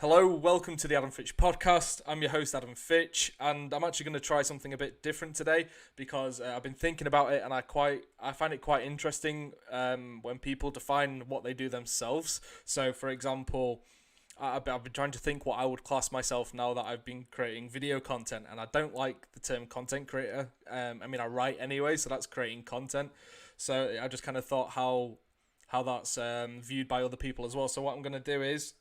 Hello, welcome to the Adam Fitch Podcast. I'm your host, Adam Fitch, and I'm actually going to try something a bit different today because I've been thinking about it, and I find it quite interesting when people define what they do themselves. So, for example, I've been trying to think what I would class myself now that I've been creating video content, and I don't like the term content creator. I write anyway, so that's creating content. So I just kind of thought how that's viewed by other people as well. So what I'm going to do is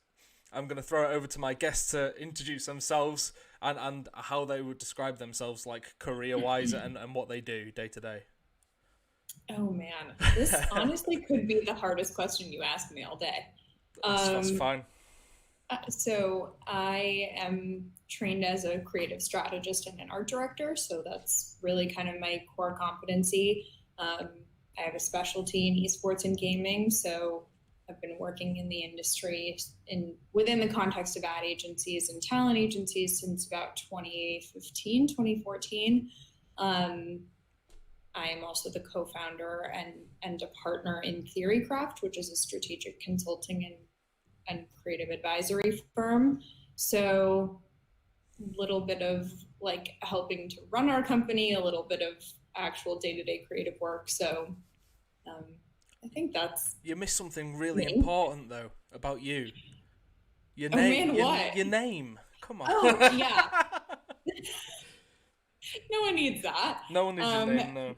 I'm going to throw it over to my guests to introduce themselves and how they would describe themselves, like career-wise, and what they do day to day. Oh man, this honestly could be the hardest question you ask me all day. That's fine. So I am trained as a creative strategist and an art director, so that's really kind of my core competency. I have a specialty in eSports and gaming, so I've been working in the industry within the context of ad agencies and talent agencies since about 2015, 2014. I am also the co-founder and a partner in Theorycraft, which is a strategic consulting and creative advisory firm. So a little bit of like helping to run our company, a little bit of actual day-to-day creative work. So I think that's... You missed something really important though about you. Your name. Man, what? Your name. Come on. Oh yeah. No one needs that. No one needs your name. No.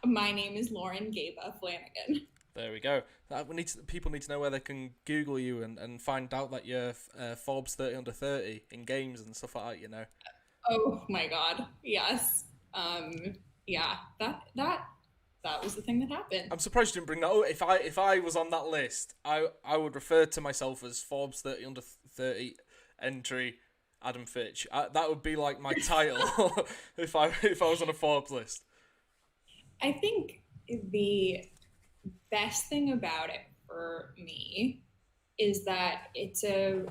My name is Gaba Flanagan. There we go. People need to know where they can Google you and find out that you're Forbes 30 under 30 in games and stuff like that. You know. Oh my God. Yes. Yeah. That was the thing that happened. I'm surprised you didn't bring that up. If I was on that list, I would refer to myself as Forbes 30 under 30 entry Adam Fitch. That would be like my title if I was on a Forbes list. I think the best thing about it for me is that it's a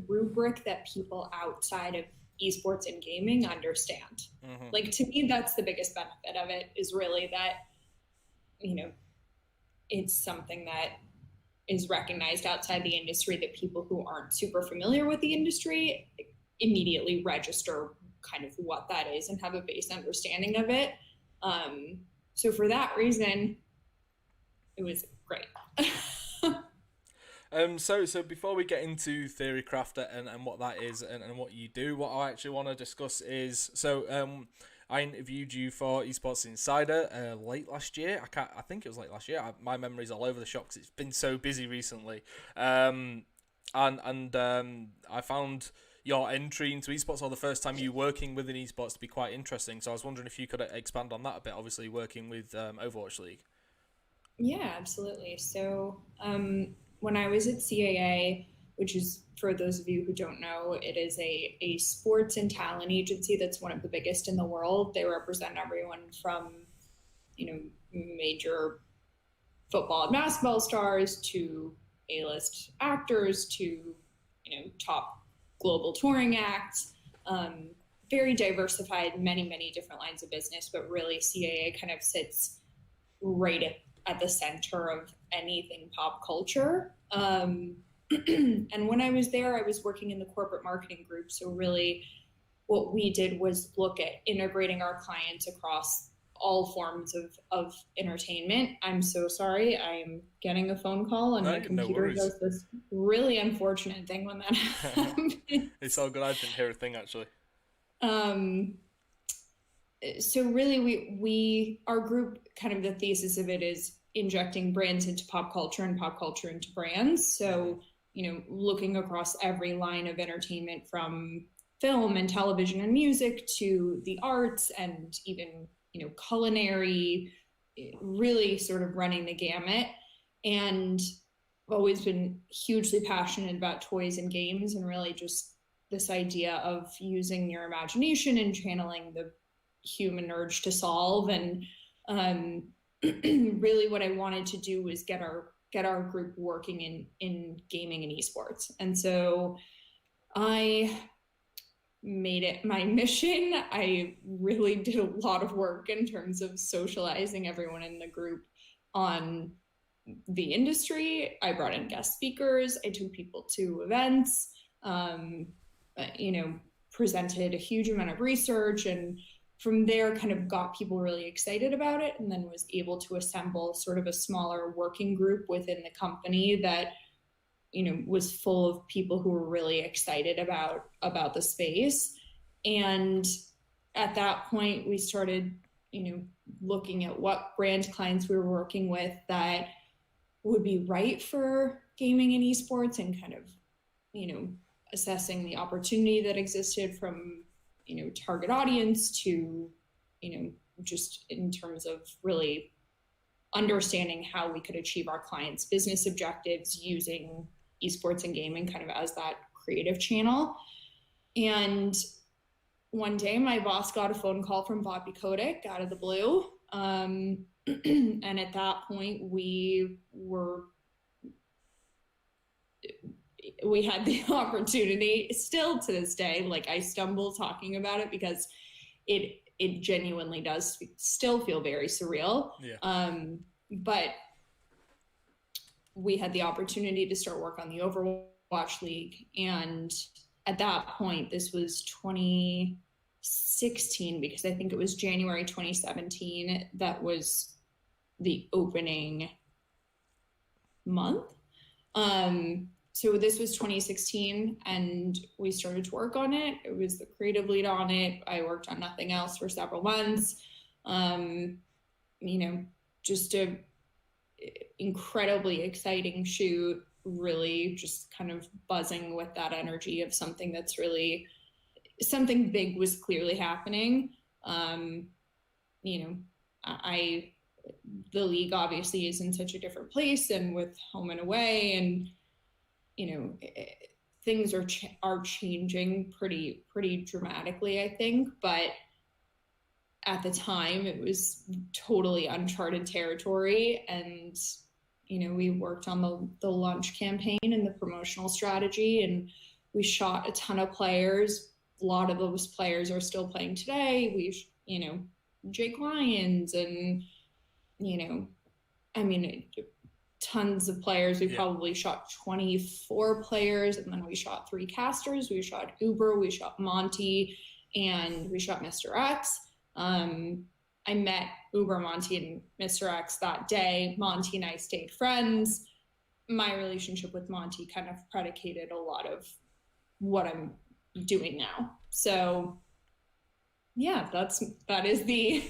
rubric that people outside of esports and gaming understand. Mm-hmm. Like, to me, that's the biggest benefit of it, is really that, you know, it's something that is recognized outside the industry, that people who aren't super familiar with the industry immediately register kind of what that is and have a base understanding of it. So for that reason, it was great. So before we get into Theorycraft and what that is and what you do, what I actually want to discuss is, I interviewed you for Esports Insider late last year. I think it was late last year. My memory's all over the shop because it's been so busy recently. And I found your entry into esports, or the first time you working within esports, to be quite interesting. So I was wondering if you could expand on that a bit, obviously working with Overwatch League. Yeah, absolutely. So when I was at CAA, which is, for those of you who don't know, it is a sports and talent agency that's one of the biggest in the world. They represent everyone from, you know, major football and basketball stars to A-list actors to, you know, top global touring acts, very diversified, many different lines of business, but really CAA kind of sits right at the center of anything pop culture. And when I was there, I was working in the corporate marketing group. So really what we did was look at integrating our clients across all forms of entertainment. I'm so sorry. I am getting a phone call and my computer does this really unfortunate thing when that happens. It's all good. I didn't hear a thing, actually. So really our group, kind of the thesis of it is injecting brands into pop culture and pop culture into brands. So, you know, looking across every line of entertainment, from film and television and music to the arts and even, you know, culinary, really sort of running the gamut. And I've always been hugely passionate about toys and games, and really just this idea of using your imagination and channeling the human urge to solve. And really what I wanted to do was get our group working in gaming and esports. And so I made it my mission. I really did a lot of work in terms of socializing everyone in the group on the industry. I brought in guest speakers. I took people to events. presented a huge amount of research, and from there kind of got people really excited about it, and then was able to assemble sort of a smaller working group within the company that was full of people who were really excited about the space. And at that point we started looking at what brand clients we were working with that would be right for gaming and esports, and kind of assessing the opportunity that existed from target audience to just in terms of really understanding how we could achieve our clients' business objectives using esports and gaming kind of as that creative channel. And one day my boss got a phone call from Bobby Kotick out of the blue. And at that point we had the opportunity, still to this day, like I stumble talking about it because it genuinely does still feel very surreal. Yeah. But we had the opportunity to start work on the Overwatch League. And at that point, this was 2016, because I think it was January 2017 that was the opening month. So this was 2016, and we started to work on it. It was the creative lead on it. I worked on nothing else for several months. Just a incredibly exciting shoot, really just kind of buzzing with that energy of something that's really, something big was clearly happening. The league obviously is in such a different place, and with home and away, and things are changing pretty dramatically, I think. But at the time it was totally uncharted territory, and we worked on the launch campaign and the promotional strategy, and we shot a ton of players. A lot of those players are still playing today. Jake Lyons and tons of players. We probably shot 24 players, and then we shot 3 casters. We shot Uber, we shot Monty, and we shot Mr. X. I met Uber, Monty, and Mr. X that day. Monty and I stayed friends. My relationship with Monty kind of predicated a lot of what I'm doing now. So yeah, that is the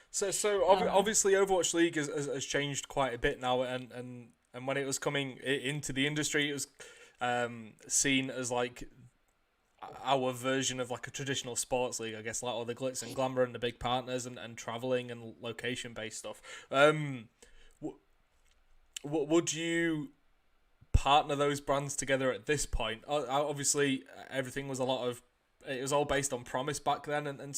So obviously Overwatch League has changed quite a bit now, and when it was coming into the industry, it was seen as like our version of like a traditional sports league, I guess, like all the glitz and glamour and the big partners and traveling and location based stuff. Would you partner those brands together at this point? Obviously everything was it was all based on promise back then, and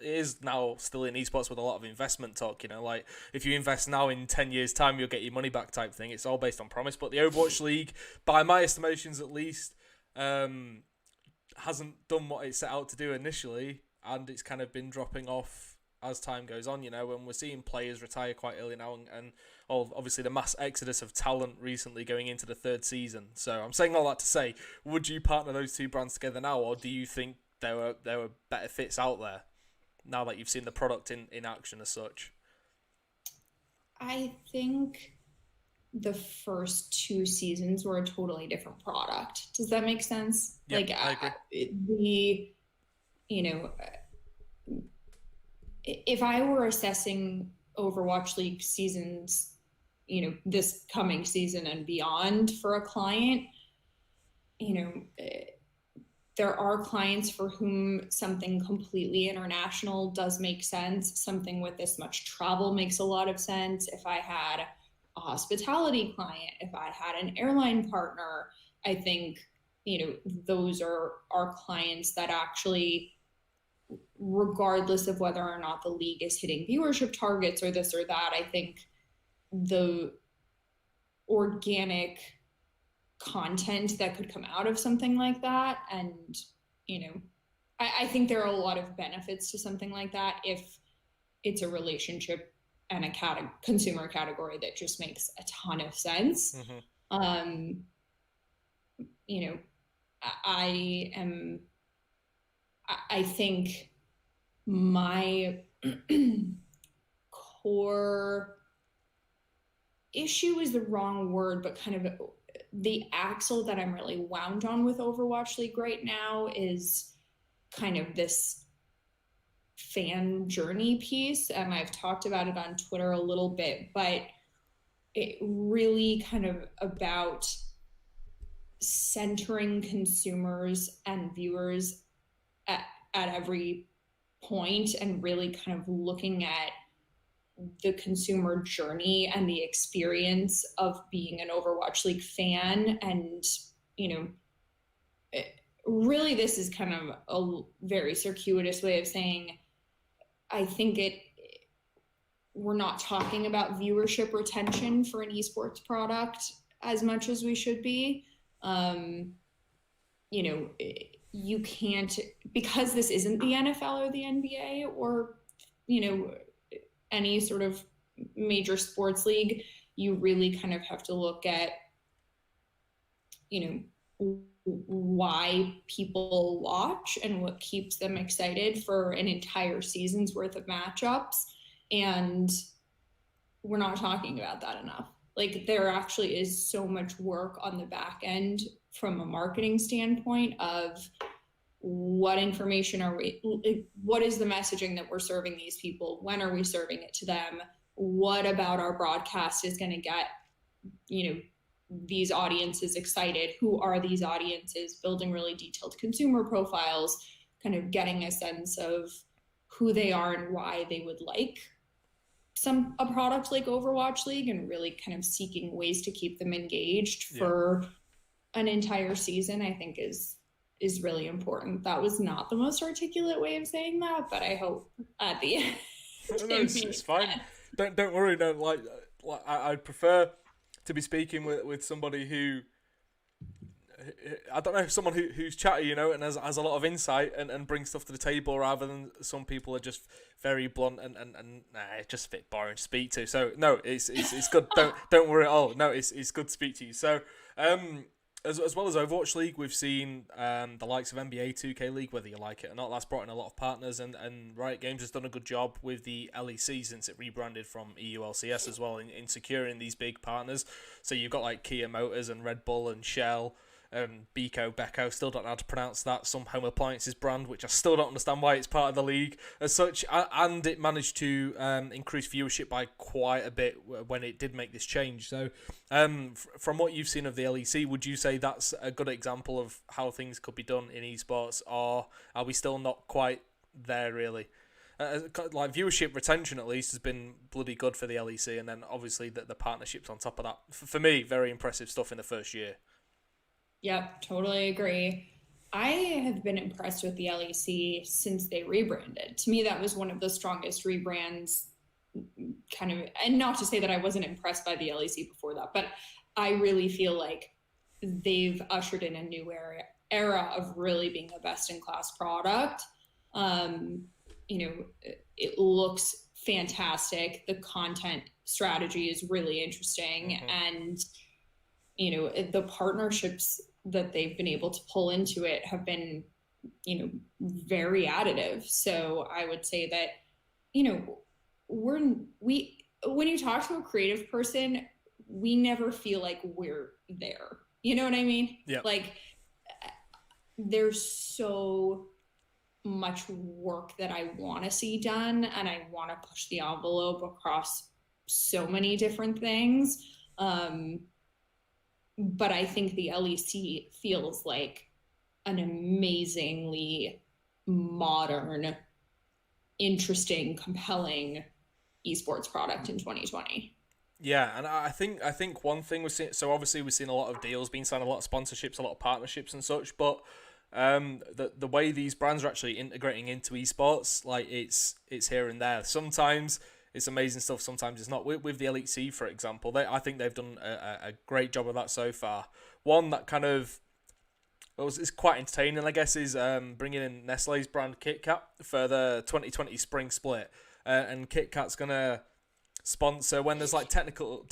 it is now still in esports with a lot of investment talk, like if you invest now, in 10 years time you'll get your money back type thing. It's all based on promise. But the Overwatch League, by my estimations at least, hasn't done what it set out to do initially, and it's kind of been dropping off as time goes on, when we're seeing players retire quite early now, and obviously the mass exodus of talent recently going into the 3rd season. So I'm saying all that to say, would you partner those two brands together now, or do you think there were better fits out there now that you've seen the product in action as such? I think the first 2 seasons were a totally different product. Does that make sense? Yeah, I agree. If I were assessing Overwatch League seasons, this coming season and beyond for a client, there are clients for whom something completely international does make sense. Something with this much travel makes a lot of sense. If I had a hospitality client, if I had an airline partner, I think, those are our clients that actually, regardless of whether or not the league is hitting viewership targets or this or that, I think the organic content that could come out of something like that, and I think there are a lot of benefits to something like that if it's a relationship and a consumer category that just makes a ton of sense. Mm-hmm. I think my core issue is the wrong word, but kind of the axle that I'm really wound on with Overwatch League right now is kind of this fan journey piece. I've talked about it on Twitter a little bit, but it really kind of about centering consumers and viewers at every point, and really kind of looking at the consumer journey and the experience of being an Overwatch League fan. And, really this is kind of a very circuitous way of saying, I think we're not talking about viewership retention for an esports product as much as we should be. You can't, because this isn't the NFL or the NBA or, any sort of major sports league, you really kind of have to look at, why people watch and what keeps them excited for an entire season's worth of matchups. And we're not talking about that enough. Like, there actually is so much work on the back end from a marketing standpoint of what information what is the messaging that we're serving these people? When are we serving it to them? What about our broadcast is going to get, these audiences excited? Who are these audiences? Building really detailed consumer profiles, kind of getting a sense of who they are and why they would like a product like Overwatch League, and really kind of seeking ways to keep them engaged for an entire season, I think is really important. That was not the most articulate way of saying that, but I hope at the end. No, it's fine. Don't worry. No, like I'd prefer to be speaking with somebody who, I don't know, someone who's chatty, and has a lot of insight and brings stuff to the table, rather than some people are just very blunt and it's just a bit boring to speak to. So no, it's good. Don't worry at all. No, it's good to speak to you. So as well as Overwatch League, we've seen the likes of NBA 2K League, whether you like it or not. That's brought in a lot of partners, and Riot Games has done a good job with the LEC since it rebranded from EULCS as well in securing these big partners. So you've got like Kia Motors and Red Bull and Shell, Beko, still don't know how to pronounce that, some home appliances brand, which I still don't understand why it's part of the league as such, and it managed to increase viewership by quite a bit when it did make this change. So from what you've seen of the LEC, would you say that's a good example of how things could be done in esports, or are we still not quite there really? Like viewership retention at least has been bloody good for the LEC, and then obviously the partnerships on top of that, for me, very impressive stuff in the first year. Yep, totally agree. I have been impressed with the LEC since they rebranded. To me, that was one of the strongest rebrands, kind of, and not to say that I wasn't impressed by the LEC before that, but I really feel like they've ushered in a new era of really being a best-in-class product. It looks fantastic. The content strategy is really interesting. And, the partnerships that they've been able to pull into it have been, very additive. So I would say that, when you talk to a creative person, we never feel like we're there. You know what I mean? Yeah. Like, there's so much work that I want to see done, and I want to push the envelope across so many different things. But I think the LEC feels like an amazingly modern, interesting, compelling esports product in 2020. Yeah, and I think one thing we've seen, so obviously we've seen a lot of deals being signed, a lot of sponsorships, a lot of partnerships and such, but the way these brands are actually integrating into esports, like it's here and there. Sometimes it's amazing stuff, sometimes it's not. With the LEC, for example, I think they've done a great job of that so far. One that kind of is quite entertaining, I guess, is bringing in Nestle's brand KitKat for the 2020 spring split. And KitKat's going to sponsor when there's like technical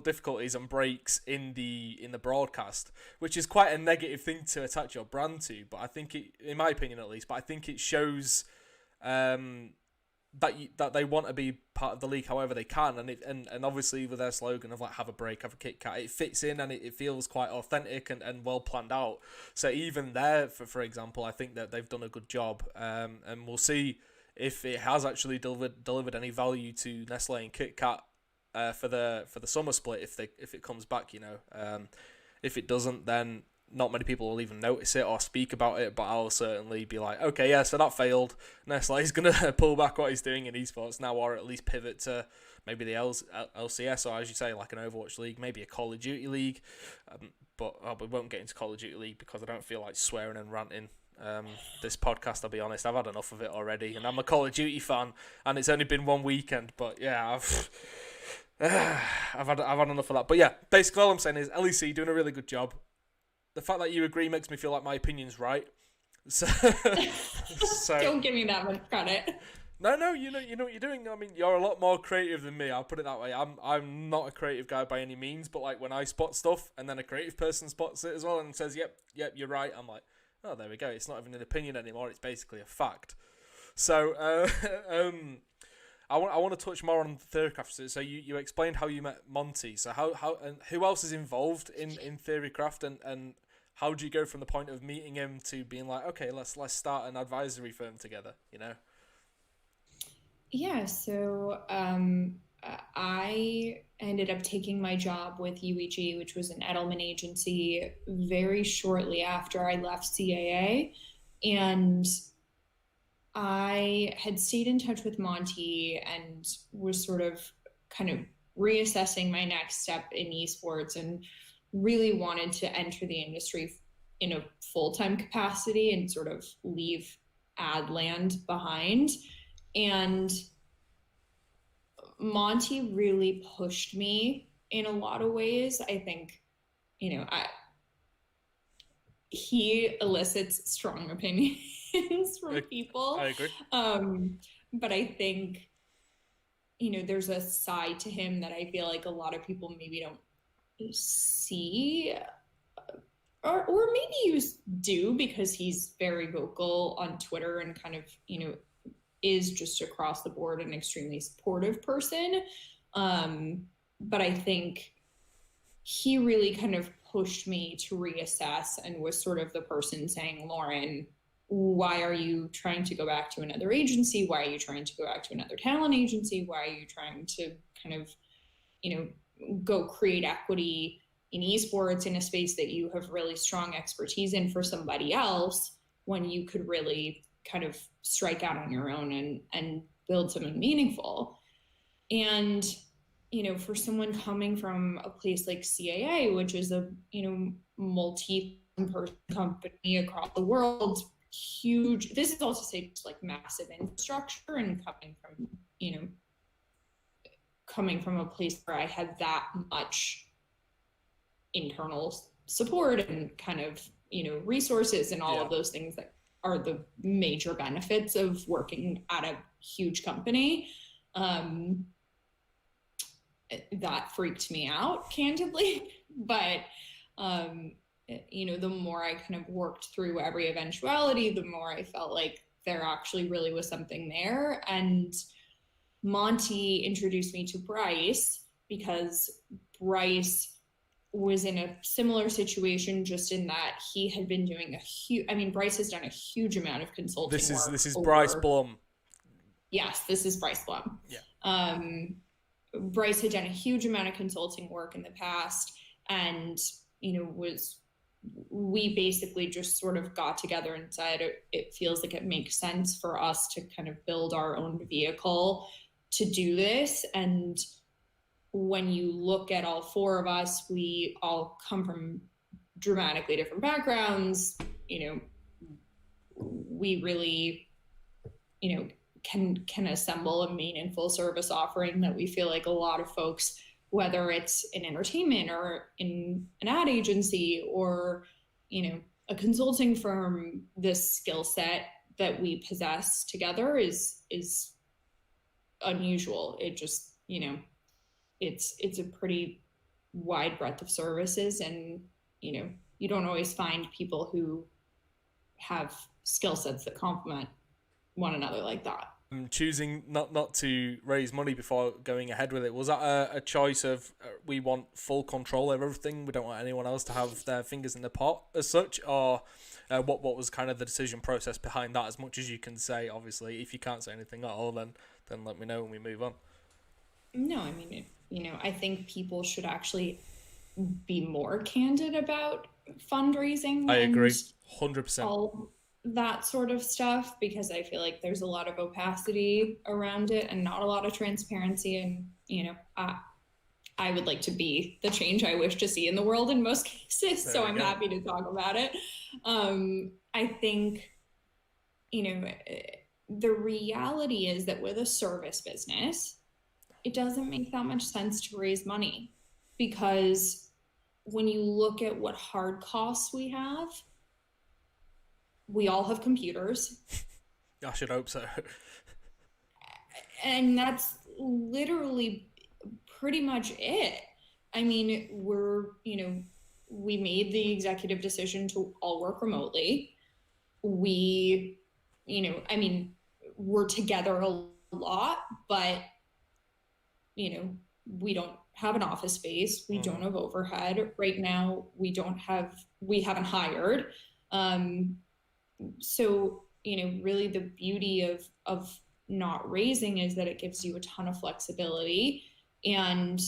difficulties and breaks in the broadcast, which is quite a negative thing to attach your brand to. But I think it, in my opinion at least, but I think it shows that they want to be part of the league however they can, and obviously with their slogan of like have a break, have a Kit Kat, it fits in and it feels quite authentic and well planned out. So even there, for example, I think that they've done a good job, and we'll see if it has actually delivered any value to Nestle and Kit Kat for the summer split if it comes back. If it doesn't, then not many people will even notice it or speak about it, but I'll certainly be like, okay, yeah, so that failed. Nestle's going to pull back what he's doing in esports now, or at least pivot to maybe the LCS, or as you say, like an Overwatch League, maybe a Call of Duty League. But we won't get into Call of Duty League because I don't feel like swearing and ranting this podcast, I'll be honest. I've had enough of it already, and I'm a Call of Duty fan, and it's only been one weekend, but yeah, I've had enough of that. But yeah, basically all I'm saying is LEC doing a really good job. The fact that you agree makes me feel like my opinion's right. So Don't give me that much credit. No, you know what you're doing. I mean, you're a lot more creative than me. I'll put it that way. I'm not a creative guy by any means, but like when I spot stuff and then a creative person spots it as well and says, "Yep, you're right," I'm like, "Oh, there we go. It's not even an opinion anymore. It's basically a fact." So, I want to touch more on Theorycraft. So you explained how you met Monty. So how and who else is involved in Theorycraft and how do you go from the point of meeting him to being like, okay, let's start an advisory firm together, Yeah, so I ended up taking my job with UEG, which was an Edelman agency, very shortly after I left CAA. And I had stayed in touch with Monty and was sort of kind of reassessing my next step in esports and really wanted to enter the industry in a full-time capacity and sort of leave ad land behind. And Monty really pushed me in a lot of ways. I think, he elicits strong opinions from people. I agree. But I think, there's a side to him that I feel like a lot of people maybe don't see, or maybe you do, because he's very vocal on Twitter and kind of, is just across the board an extremely supportive person. But I think he really kind of pushed me to reassess and was sort of the person saying, Lauren, why are you trying to go back to another agency? Why are you trying to go back to another talent agency? Why are you trying to kind of, go create equity in esports in a space that you have really strong expertise in for somebody else, when you could really kind of strike out on your own and build something meaningful? And, for someone coming from a place like CAA, which is a, multi-person company across the world, huge, this is also say just like massive infrastructure, and coming from a place where I had that much internal support and kind of, resources and all of those things that are the major benefits of working at a huge company. That freaked me out, candidly. But, the more I kind of worked through every eventuality, the more I felt like there actually really was something there. And Monty introduced me to Bryce because Bryce was in a similar situation, just in that he had been doing Bryce has done a huge amount of consulting work. This is Bryce Blum. Yes, this is Bryce Blum. Yeah. Bryce had done a huge amount of consulting work in the past, and, we basically just sort of got together and said, it feels like it makes sense for us to kind of build our own vehicle to do this. And when you look at all four of us, we all come from dramatically different backgrounds. We really, can assemble a meaningful service offering that we feel like a lot of folks, whether it's in entertainment or in an ad agency or, a consulting firm, this skill set that we possess together is unusual. It just you know, it's a pretty wide breadth of services, and, you know, you don't always find people who have skill sets that complement one another like that. Choosing not to raise money before going ahead with it, was that a choice of we want full control over everything, we don't want anyone else to have their fingers in the pot as such, or what was kind of the decision process behind that, as much as you can say? Obviously, if you can't say anything at all, then let me know and we move on. No, I mean, you know, I think people should actually be more candid about fundraising. I agree, and 100%. all that sort of stuff, because I feel like there's a lot of opacity around it and not a lot of transparency. And, you know, I would like to be the change I wish to see in the world in most cases. So I'm happy to talk about it. I think, you know, the reality is that with a service business, it doesn't make that much sense to raise money, because when you look at what hard costs we all have computers. I should hope so. And that's literally pretty much it. I mean, we made the executive decision to all work remotely. We, we're together a lot, but, we don't have an office space. We don't have overhead right now. We haven't hired. So, really the beauty of not raising is that it gives you a ton of flexibility, and,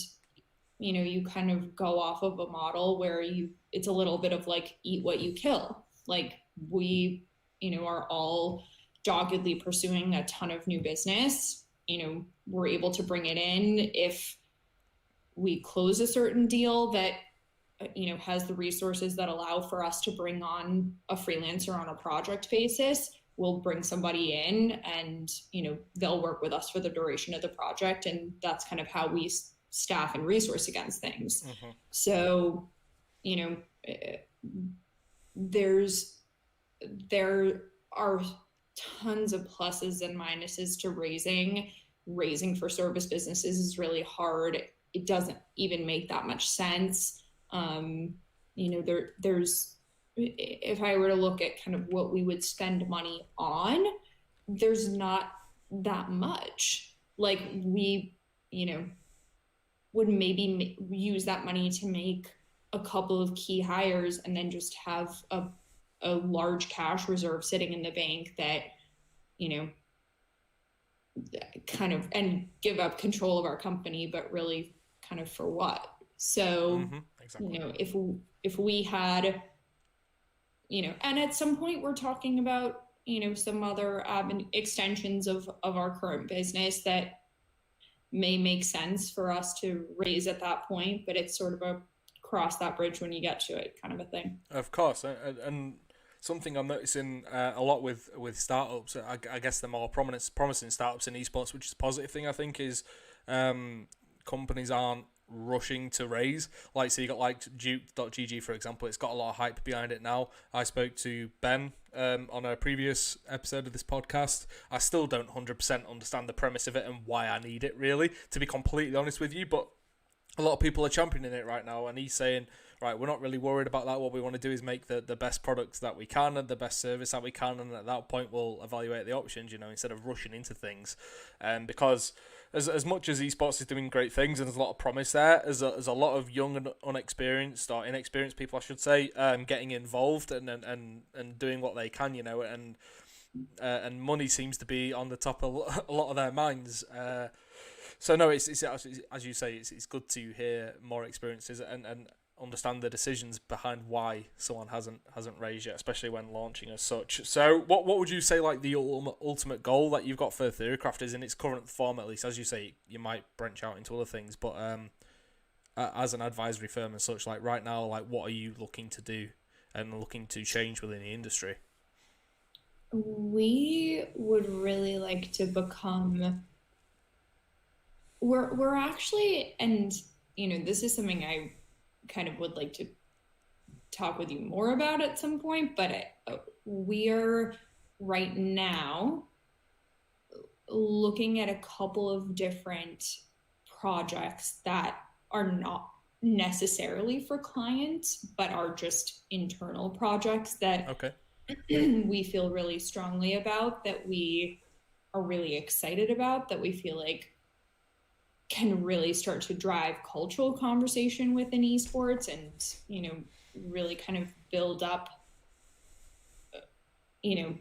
you kind of go off of a model where it's a little bit of like, eat what you kill. Like, we, are all doggedly pursuing a ton of new business. We're able to bring it in. If we close a certain deal that has the resources that allow for us to bring on a freelancer on a project basis, we'll bring somebody in, and, they'll work with us for the duration of the project. And that's kind of how we staff and resource against things. So, there are tons of pluses and minuses to raising for service businesses is really hard. It doesn't even make that much sense. There's, if I were to look at kind of what we would spend money on, there's not that much. Like, we, would maybe use that money to make a couple of key hires, and then just have a large cash reserve sitting in the bank that, kind of, and give up control of our company, but really kind of for what? So, exactly. If we had, and at some point we're talking about, some other extensions of our current business that may make sense for us to raise at that point, but it's sort of a cross that bridge when you get to it kind of a thing. Of course. And something I'm noticing a lot with startups, I guess the more promising startups in esports, which is a positive thing, I think, is companies aren't rushing to raise. Like, so you got like Duke.gg, for example. It's got a lot of hype behind it now. I spoke to Ben on a previous episode of this podcast. I still don't 100% understand the premise of it and why I need it, really, to be completely honest with you, but a lot of people are championing it right now, and he's saying, right, we're not really worried about that. What we want to do is make the best products that we can and the best service that we can, and at that point we'll evaluate the options, instead of rushing into things. Because as much as esports is doing great things and there's a lot of promise there, there's a lot of young and inexperienced people, I should say, getting involved and doing what they can, and money seems to be on the top of a lot of their minds. So no, it's as you say, it's good to hear more experiences and understand the decisions behind why someone hasn't raised yet, especially when launching as such. So what would you say, like, the ultimate goal that you've got for Theorycraft is in its current form, at least? As you say, you might branch out into other things, but as an advisory firm and such, like right now, like, what are you looking to do and looking to change within the industry? We would really like to become, we're actually, and this is something I kind of would like to talk with you more about at some point, but we are right now looking at a couple of different projects that are not necessarily for clients, but are just internal projects that we feel really strongly about, that we are really excited about, that we feel like can really start to drive cultural conversation within esports and, you know, really kind of build up, you know,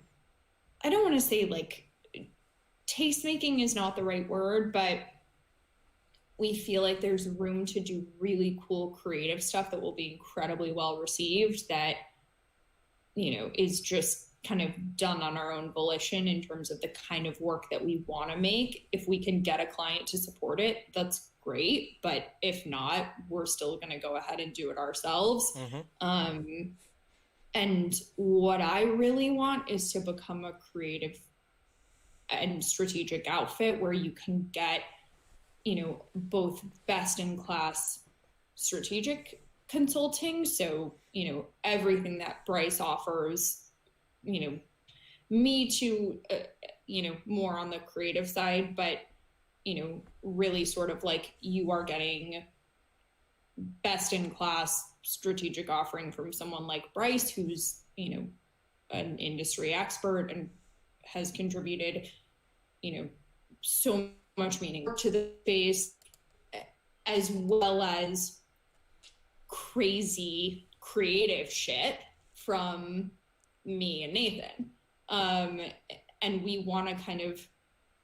I don't want to say like tastemaking is not the right word, but we feel like there's room to do really cool creative stuff that will be incredibly well received, that, you know, is just kind of done on our own volition in terms of the kind of work that we want to make. If we can get a client to support it, that's great. But if not, we're still going to go ahead and do it ourselves. And what I really want is to become a creative and strategic outfit where you can get, you know, both best in class strategic consulting. So, you know, everything that Bryce offers, you know, me to, you know, more on the creative side, but, you know, really sort of like you are getting best in class strategic offering from someone like Bryce, who's, you know, an industry expert and has contributed, you know, so much meaning to the space, as well as crazy creative shit from me and Nathan. And we want to kind of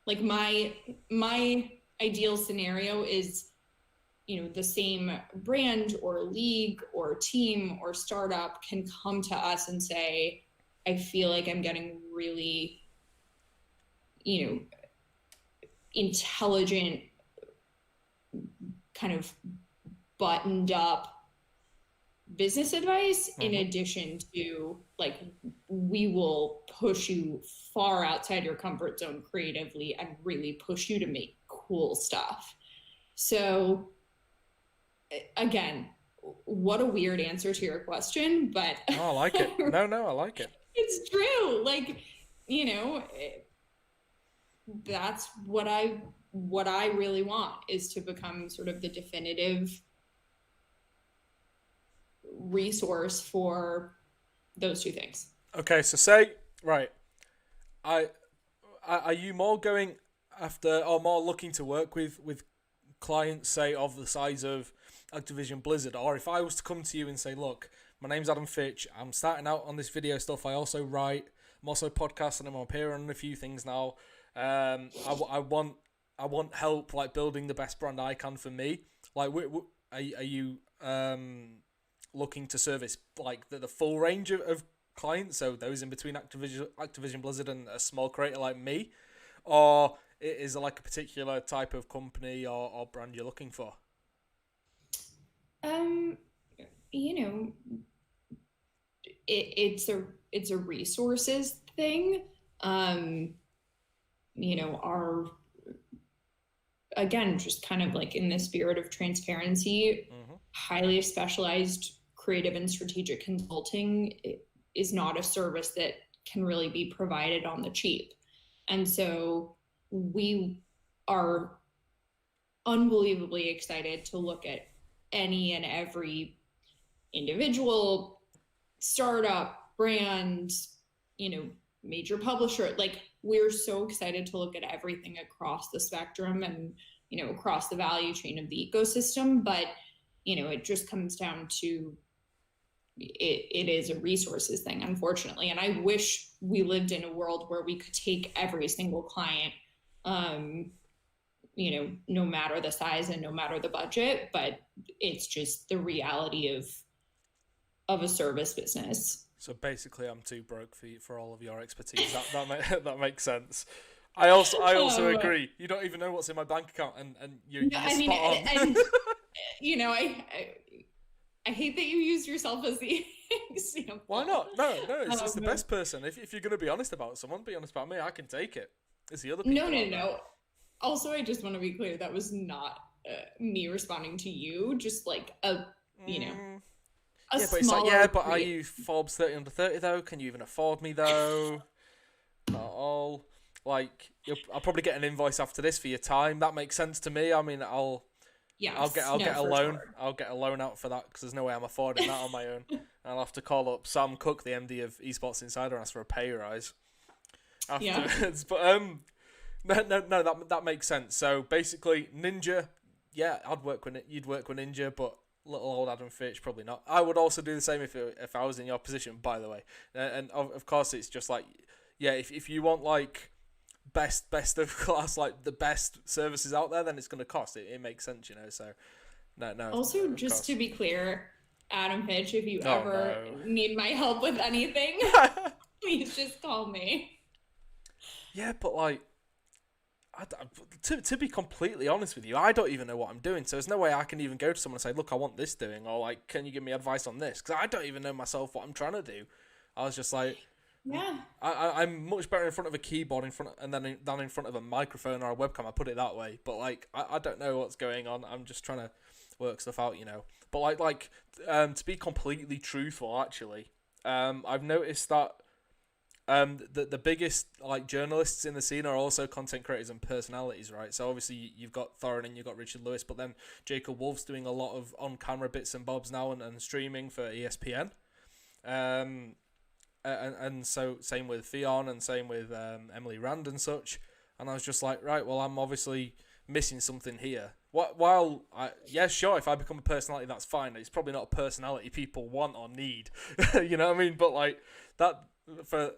like my ideal scenario is, you know, the same brand or league or team or startup can come to us and say, I feel like I'm getting really, you know, intelligent, kind of buttoned up business advice, in addition to like, we will push you far outside your comfort zone creatively and really push you to make cool stuff. So again, what a weird answer to your question, but I like it. No, I like it. It's true. Like, you know, that's what I really want, is to become sort of the definitive resource for those two things. Okay, so say, right, are you more going after, or more looking to work with clients, say, of the size of Activision Blizzard? Or if I was to come to you and say, look, my name's Adam Fitch, I'm starting out on this video stuff, I also write, I'm also podcasting, I'm appearing on a few things now, I want help, like, building the best brand I can for me. Like, are you looking to service like the full range of clients, so those in between Activision Blizzard and a small creator like me, or is it like a particular type of company or brand you're looking for? You know, it's a resources thing. You know, again, just kind of like in the spirit of transparency, highly specialized creative and strategic consulting is not a service that can really be provided on the cheap. And so we are unbelievably excited to look at any and every individual, startup, brand, you know, major publisher. Like, we're so excited to look at everything across the spectrum and, you know, across the value chain of the ecosystem. But, you know, it just comes down to it is a resources thing, unfortunately. And I wish we lived in a world where we could take every single client, you know, no matter the size and no matter the budget, but it's just the reality of a service business. So basically, I'm too broke for all of your expertise. That makes sense. I also agree. You don't even know what's in my bank account, and you're spot on. And you know, I hate that you used yourself as the example. Why not? No, it's the best person. If you're going to be honest about someone, be honest about me. I can take it. It's the other people. No. Also, I just want to be clear, that was not me responding to you. Just like you know. Yeah, but it's like, but are you Forbes 30 under 30 though? Can you even afford me though? Not all. like I'll probably get an invoice after this for your time. That makes sense to me. I mean, I'll get a loan. Sure. I'll get a loan out for that because there's no way I'm affording that on my own. I'll have to call up Sam Cook, the MD of eSports Insider, and ask for a pay rise afterwards. Yeah. But no, that makes sense. So basically, Ninja, yeah, you'd work with Ninja, but little old Adam Fitch, probably not. I would also do the same if I was in your position, by the way. And of course, it's just like, yeah, if you want like best of class, like the best services out there, then it's going to cost. It makes sense, So no. Also, just to be clear, Adam Fitch, if you ever need my help with anything, please just call me. Yeah, but like, to be completely honest with you, I don't even know what I'm doing. So there's no way I can even go to someone and say, look, I want this doing, or like, can you give me advice on this? Because I don't even know myself what I'm trying to do. I was just like, yeah, I'm much better in front of a keyboard than in front of a microphone or a webcam. I put it that way. But like, I don't know what's going on. I'm just trying to work stuff out, But to be completely truthful, actually, I've noticed that the biggest like journalists in the scene are also content creators and personalities, right? So obviously you've got Thorin and you've got Richard Lewis, but then Jacob Wolf's doing a lot of on-camera bits and bobs now and streaming for ESPN. And so same with Theon and same with Emily Rand and such. And I was just like, right, well, I'm obviously missing something here. Sure, if I become a personality, that's fine. It's probably not a personality people want or need, you know what I mean? But like that, for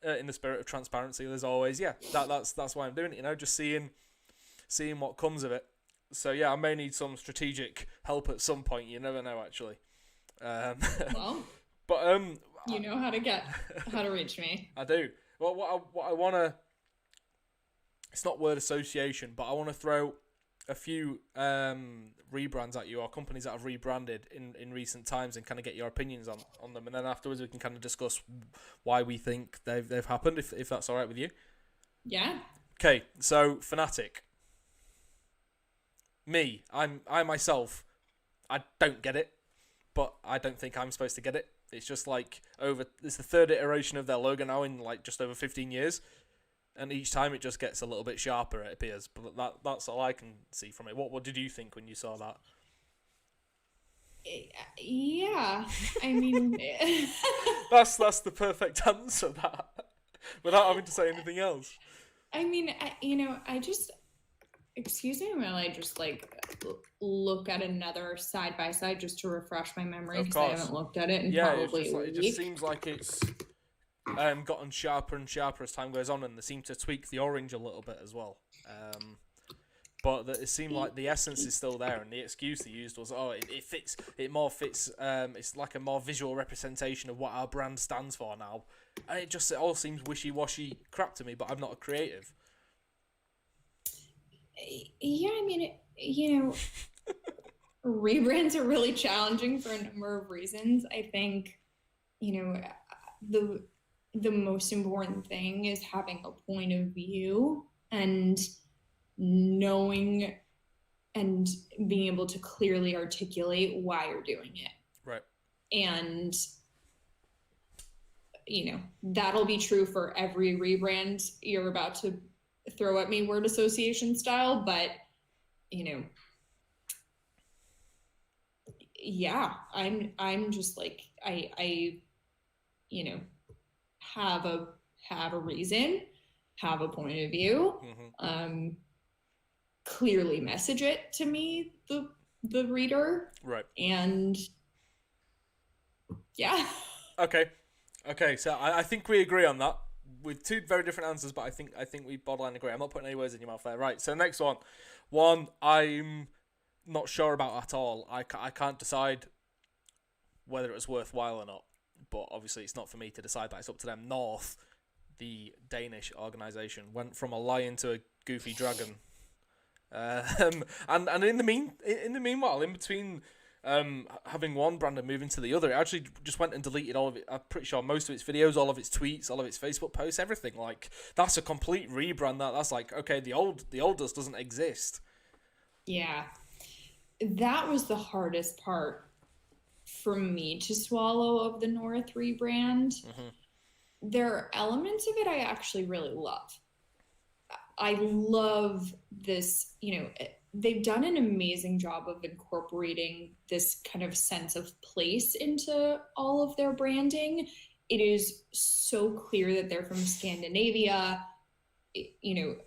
in the spirit of transparency, there's always that's why I'm doing it. Just seeing what comes of it. So yeah, I may need some strategic help at some point. You never know, actually. Well, but you know how to reach me. I do. Well, what I want to. It's not word association, but I want to throw a few rebrands at you, or companies that have rebranded in recent times, and kind of get your opinions on them, and then afterwards we can kind of discuss why we think they've happened, if that's all right with you. Yeah. Okay, so Fnatic. I myself, I don't get it, but I don't think I'm supposed to get it. It's just like it's the third iteration of their logo now in like just over 15 years. And each time it just gets a little bit sharper, it appears. But that's all I can see from it. What did you think when you saw that? Yeah, I mean... that's the perfect answer, that. Without having to say anything else. I mean, I just... Excuse me while I just, look at another side-by-side just to refresh my memory, because I haven't looked at it in probably a week. It just seems like it's... gotten sharper and sharper as time goes on, and they seem to tweak the orange a little bit as well. But it seemed like the essence is still there, and the excuse they used was, it fits. It more fits. It's like a more visual representation of what our brand stands for now, and it all seems wishy-washy crap to me. But I'm not a creative. Yeah, I mean, rebrands are really challenging for a number of reasons. I think, the most important thing is having a point of view and knowing and being able to clearly articulate why you're doing it. Right. And, that'll be true for every rebrand you're about to throw at me word association style, but, yeah, I'm just like, I have a reason, have a point of view, clearly message it to me, the reader, right? And yeah. Okay. So I think we agree on that with two very different answers, but I think we borderline agree. I'm not putting any words in your mouth there. Right. So next one I'm not sure about at all. I can't decide whether it was worthwhile or not. But obviously it's not for me to decide that. It's up to them. North, the Danish organisation, went from a lion to a goofy dragon. And in the meanwhile, in between having one brand and moving to the other, it actually just went and deleted all of it. I'm pretty sure most of its videos, all of its tweets, all of its Facebook posts, everything. Like, that's a complete rebrand. That's like, okay, the old us doesn't exist. Yeah, that was the hardest part for me to swallow of the North rebrand. There are elements of it I actually really love. I love this, they've done an amazing job of incorporating this kind of sense of place into all of their branding. It is so clear that they're from Scandinavia,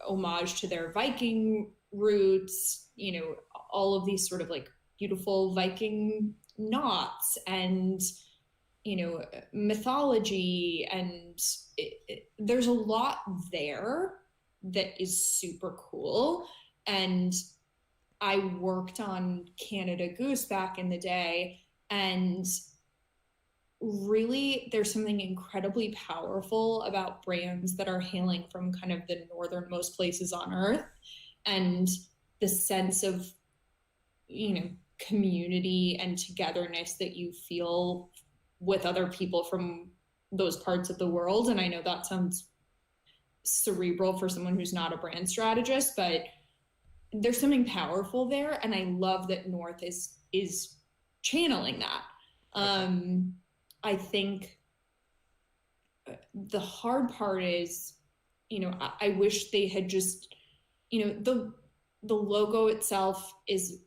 homage to their Viking roots, all of these sort of like beautiful Viking knots and, mythology. And there's a lot there that is super cool. And I worked on Canada Goose back in the day, and really there's something incredibly powerful about brands that are hailing from kind of the northernmost places on earth, and the sense of community and togetherness that you feel with other people from those parts of the world. And I know that sounds cerebral for someone who's not a brand strategist, but there's something powerful there, and I love that North is channeling that. I think the hard part is, I wish they had just, the logo itself is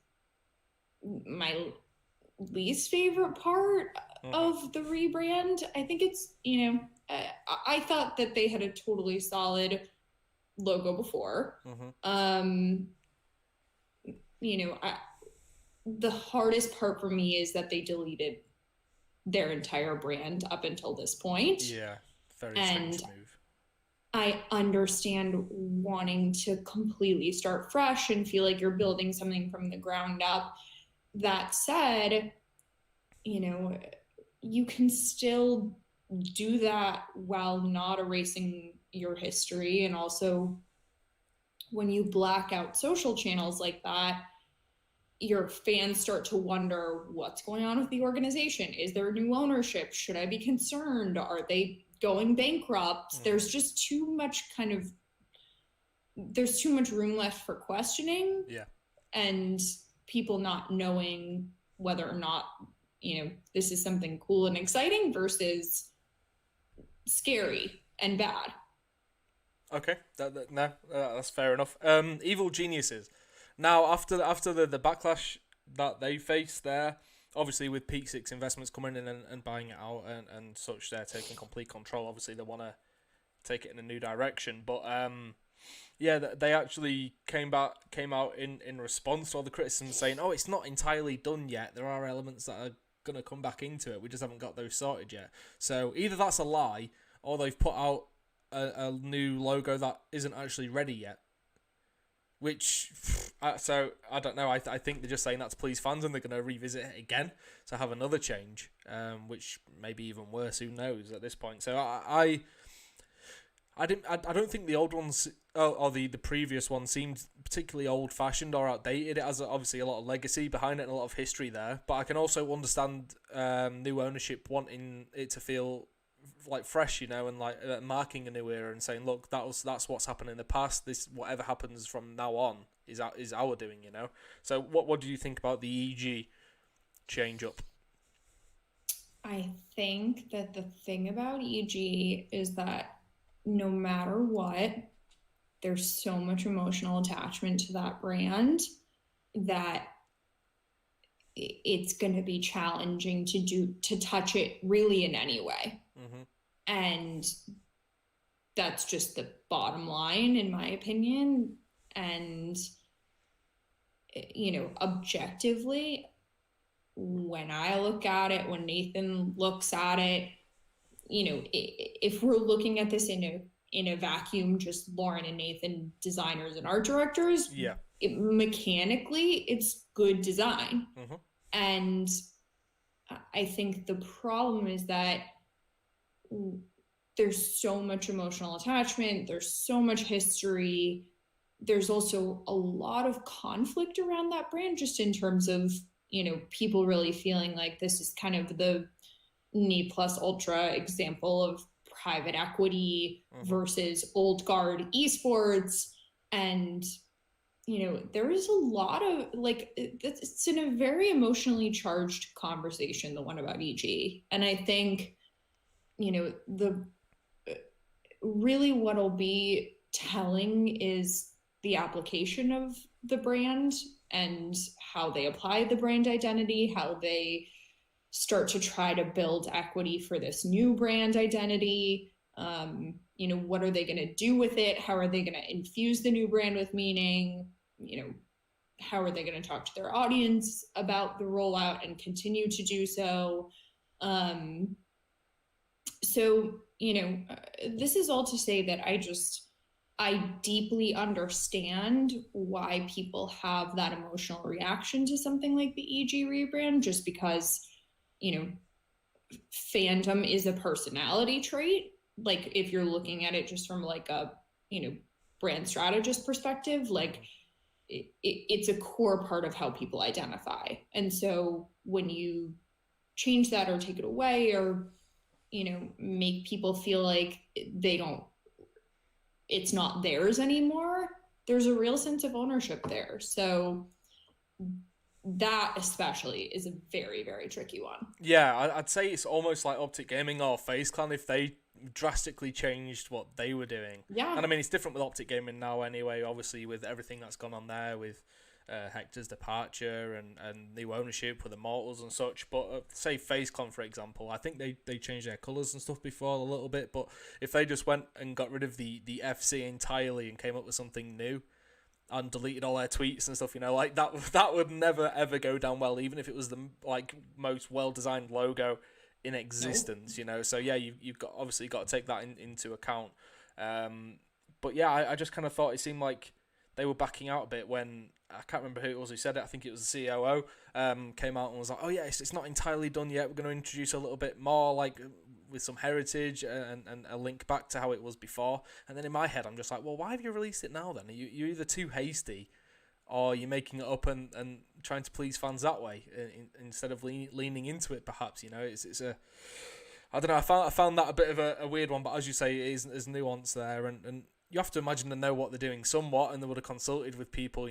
my least favorite part of the rebrand. I think it's, I thought that they had a totally solid logo before. The hardest part for me is that they deleted their entire brand up until this point. Yeah, very strange move. I understand wanting to completely start fresh and feel like you're building something from the ground up. That said, you can still do that while not erasing your history. And also, when you black out social channels like that, your fans start to wonder what's going on with the organization. Is there new ownership? Should I be concerned? Are they going bankrupt? There's just too much there's too much room left for questioning. Yeah. And people not knowing whether or not, this is something cool and exciting versus scary and bad. Okay, that's fair enough. Evil Geniuses. Now, after the backlash that they faced there, obviously with Peak Six Investments coming in and buying it out and such, they're taking complete control. Obviously, they want to take it in a new direction. But they actually came out in response to all the criticism, saying, "Oh, it's not entirely done yet. There are elements that are going to come back into it. We just haven't got those sorted yet." So either that's a lie, or they've put out a new logo that isn't actually ready yet. Which, so I don't know. I think they're just saying that to please fans, and they're going to revisit it again to have another change, which may be even worse. Who knows at this point? So I don't think the old ones or the previous one seemed particularly old fashioned or outdated. It has obviously a lot of legacy behind it and a lot of history there. But I can also understand new ownership wanting it to feel like fresh, and like marking a new era and saying, look, that's what's happened in the past. This, whatever happens from now on is our doing, So what do you think about the EG change up? I think that the thing about EG is that no matter what, there's so much emotional attachment to that brand that it's going to be challenging to touch it really in any way. And that's just the bottom line, in my opinion. And, objectively, when I look at it, when Nathan looks at it, if we're looking at this in a vacuum, just Lauren and Nathan, designers and art directors, mechanically, it's good design. And I think the problem is that there's so much emotional attachment, there's so much history, there's also a lot of conflict around that brand, just in terms of people really feeling like this is kind of the ne plus ultra example of private equity versus old guard eSports. And there is a lot of it's in a very emotionally charged conversation, the one about EG. And I think the really what'll be telling is the application of the brand and how they apply the brand identity, how they start to try to build equity for this new brand identity. What are they going to do with it? How are they going to infuse the new brand with meaning? How are they going to talk to their audience about the rollout and continue to do so? This is all to say that I deeply understand why people have that emotional reaction to something like the EG rebrand, just because, fandom is a personality trait. Like, if you're looking at it just from like a, brand strategist perspective, like it's a core part of how people identify. And so when you change that or take it away or, make people feel like it's not theirs anymore, there's a real sense of ownership there. So that especially is a very, very tricky one. Yeah, I'd say it's almost like Optic Gaming or FaZe Clan if they drastically changed what they were doing. Yeah. And I mean, it's different with Optic Gaming now anyway, obviously with everything that's gone on there with Hector's departure and new ownership with Immortals and such. But say FaZe Clan, for example, I think they changed their colours and stuff before a little bit, but if they just went and got rid of the FC entirely and came up with something new and deleted all their tweets and stuff, like that would never ever go down well, even if it was the most well-designed logo in existence. Nope. So yeah, you've got to take that into account. But yeah, I just kind of thought it seemed like they were backing out a bit when, I can't remember who it was who said it, I think it was the COO, came out and was like, oh yeah, it's not entirely done yet, we're going to introduce a little bit more, like, with some heritage and a link back to how it was before. And then in my head, I'm just like, well, why have you released it now then? You're either too hasty or you're making it up and trying to please fans that way instead of leaning into it, perhaps. It's a... I don't know, I found that a bit of a weird one, but as you say, there's nuance there, and you have to imagine they know what they're doing somewhat, and they would have consulted with people.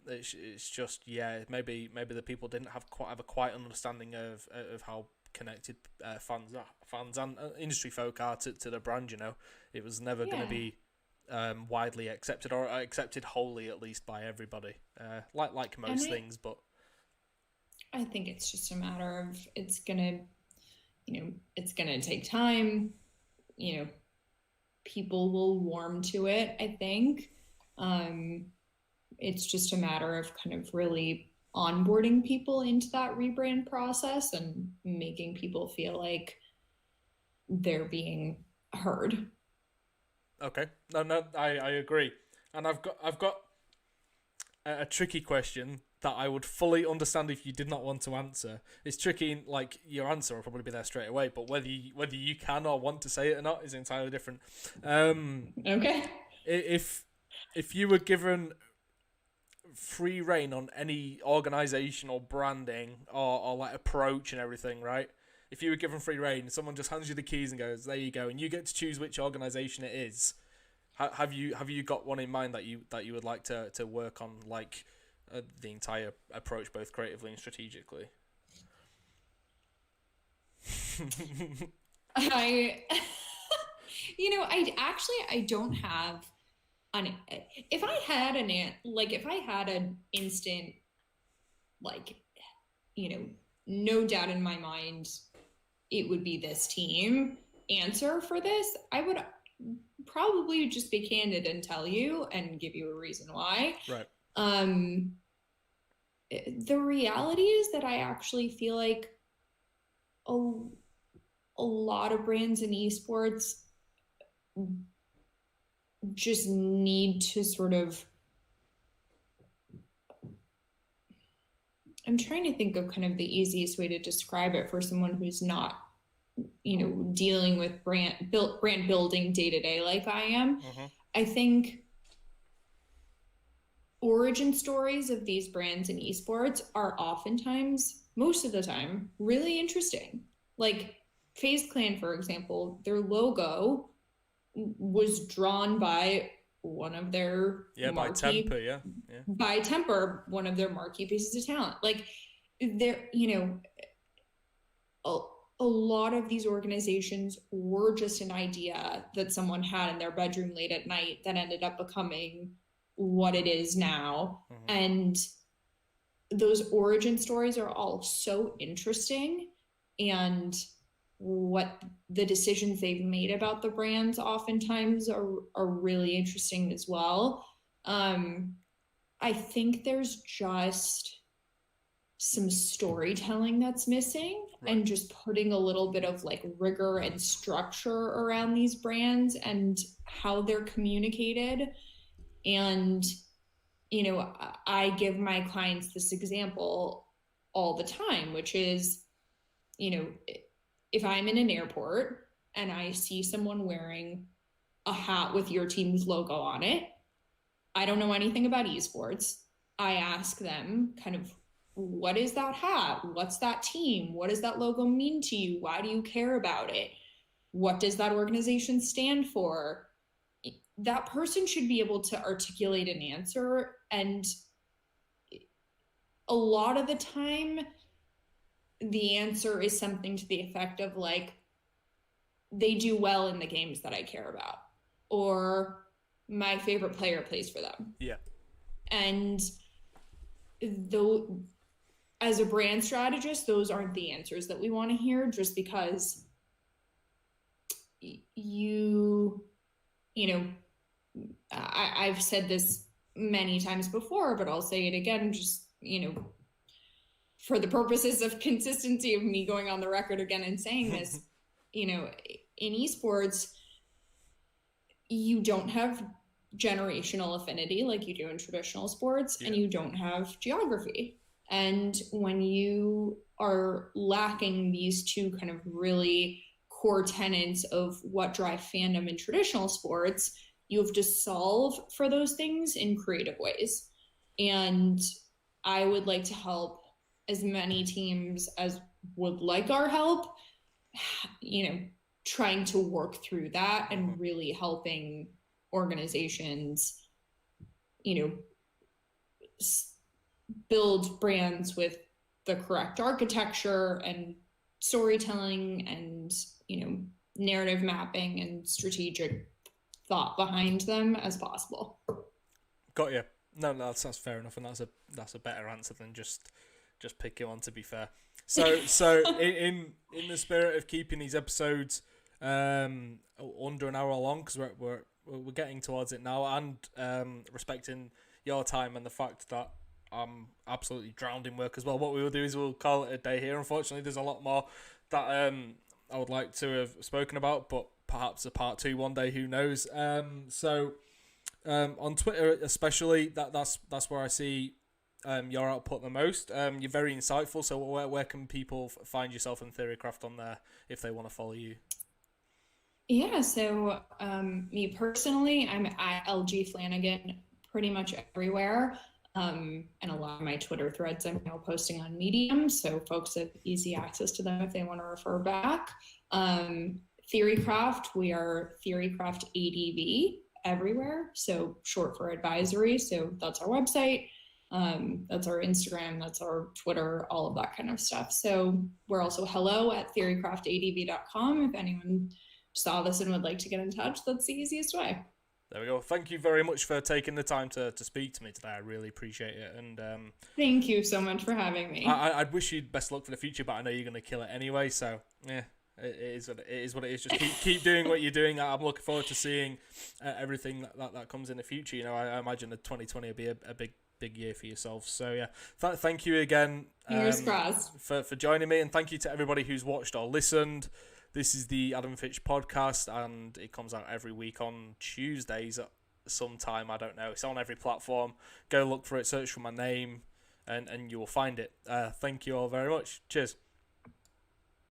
It's just, yeah, maybe the people didn't have quite an understanding of how connected fans and industry folk are to the brand. It was never going to be widely accepted, or accepted wholly at least by everybody, like most things. But I think it's just a matter of it's gonna take time. People will warm to it, I think. It's just a matter of kind of really onboarding people into that rebrand process and making people feel like they're being heard. Okay. No, I agree. And I've got a tricky question that I would fully understand if you did not want to answer. It's tricky, like, your answer will probably be there straight away, but whether you can or want to say it or not is entirely different. Okay. If you were given free rein on any organisational branding or like approach and everything, right? If you were given free rein, someone just hands you the keys and goes, there you go, and you get to choose which organisation it is. Have you got one in mind that you would like to work on, like the entire approach, both creatively and strategically? I don't have if I had an instant, like, no doubt in my mind, it would be this team answer for this, I would probably just be candid and tell you and give you a reason why. Right. The reality is that I actually feel like a lot of brands in esports just need to sort of, I'm trying to think of kind of the easiest way to describe it for someone who's not, dealing with brand building day to day like I am. Mm-hmm. I think origin stories of these brands in esports are oftentimes, most of the time, really interesting. Like FaZe Clan, for example, their logo was drawn by one of their by Temper, by Temper, one of their marquee pieces of talent. Like, there, a a lot of these organizations were just an idea that someone had in their bedroom late at night that ended up becoming what it is now. And those origin stories are all so interesting, and what the decisions they've made about the brands oftentimes are really interesting as well. I think there's just some storytelling that's missing, and just putting a little bit of like rigor and structure around these brands and how they're communicated. And, you know, I give my clients this example all the time, which is, you know, if I'm in an airport and I see someone wearing a hat with your team's logo on it, I don't know anything about esports. I ask them kind of, what is that hat? What's that team? What does that logo mean to you? Why do you care about it? What does that organization stand for? That person should be able to articulate an answer. And a lot of the time, the answer is something to the effect of like, they do well in the games that I care about, or my favorite player plays for them. Yeah. And though, as a brand strategist, those aren't the answers that we want to hear, just because you know, I've said this many times before, but I'll say it again, just, you know, for the purposes of consistency of me going on the record again and saying this, you know, in esports, you don't have generational affinity like you do in traditional sports, and you don't have geography. And when you are lacking these two kind of really core tenets of what drive fandom in traditional sports, you have to solve for those things in creative ways. And I would like to help as many teams as would like our help, you know, trying to work through that and really helping organizations, you know, build brands with the correct architecture and storytelling and, you know, narrative mapping and strategic thought behind them as possible. Got you. No, that's fair enough, and that's a better answer than just picking one, to be fair. So in the spirit of keeping these episodes under an hour long, because we're getting towards it now, and respecting your time and the fact that I'm absolutely drowned in work as well, what we will do is we'll call it a day here. Unfortunately, there's a lot more that I would like to have spoken about, but perhaps a part 2 one day, who knows. So on Twitter especially, that's where I see your output the most. You're very insightful, so where can people find yourself and Theorycraft on there if they want to follow you? Yeah, so me personally, I'm at LG Flanagan pretty much everywhere. And a lot of my Twitter threads I'm now posting on Medium, so folks have easy access to them if they want to refer back. Theorycraft, we are Theorycraft ADV everywhere, so short for advisory. So that's our website, that's our Instagram, that's our Twitter, all of that kind of stuff. So we're also hello@theorycraftadv.com. If anyone saw this and would like to get in touch, that's the easiest way. There we go. Thank you very much for taking the time to speak to me today. I really appreciate it. And thank you so much for having me. I'd wish you best luck for the future, but I know you're going to kill it anyway. So yeah, it is what it is. Just keep doing what you're doing. I'm looking forward to seeing everything that comes in the future. You know, I imagine that 2020 will be a big year for yourself. So yeah, thank you again. Fingers crossed for joining me, and thank you to everybody who's watched or listened. This is the Adam Fitch Podcast, and it comes out every week on Tuesdays at some time. I don't know. It's on every platform. Go look for it, search for my name, and you will find it. Thank you all very much. Cheers.